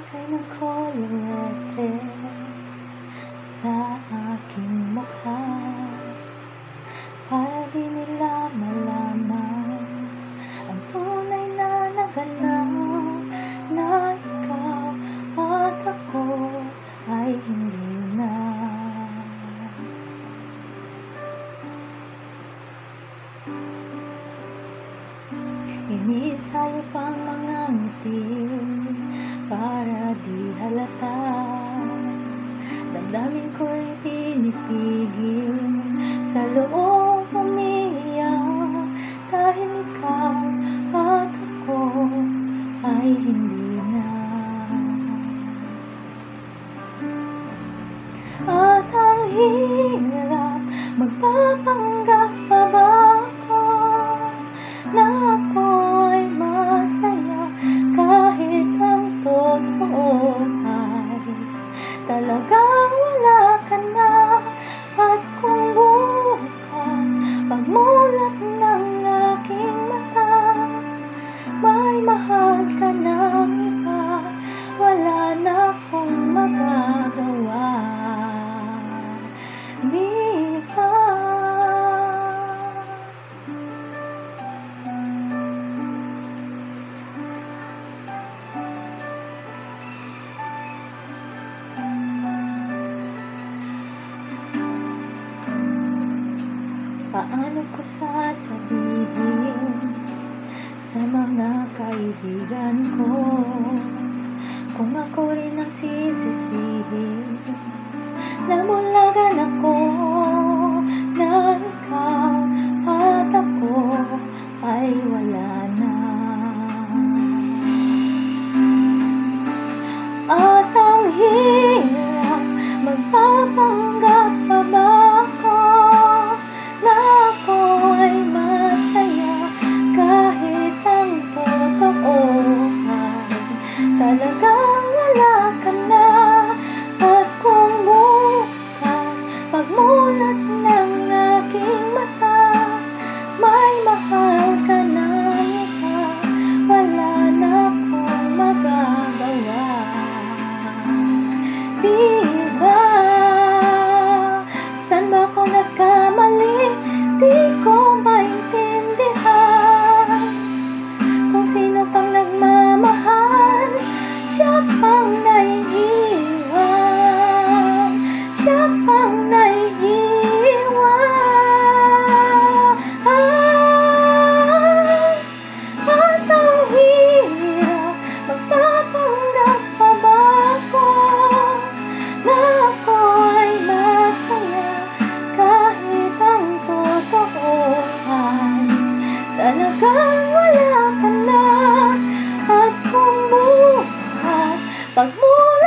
maglagay ng kolorete sa aking mukha para di nila malaman ang tunay na naganap, na ikaw at ako ay hindi na. Iniensayo pang mga ngiti para di halata, damdamin ko'y pinipigil, sa loob umiiyak, dahil ikaw at ako ay hindi na. At ang hirap, magpapanggap pa ba ako na ako ay masaya, kahit ang totoo ay talagang wala ka na. At kung bukas pagmulat ng aking mata, may mahal ka ng iba, wala na akong magagawa, di ba? Paano ko sasabihin sa mga kaibigan ko kung ako rin ang sisisihin na bulagan ako, na ikaw at ako ay wala na. At ang hirap, magpapanggap pa ba ako na ako ay masaya, kahit ang totoo ay talagang wala ka na. At kung bukas pagmulat ng aking mata, may mahal ka na iba, wala na akong magagawa, di ba? Saan ba ako nagkamali? Di ko maintindihan kung sino pang nagmamahal, siya pang naiiwan, siya pang naiiwan. At ang hirap, magpapanggap pa ba ako na ako ay masaya, kahit ang totoo ay talagang wala ka na. At kung bukas pagmulat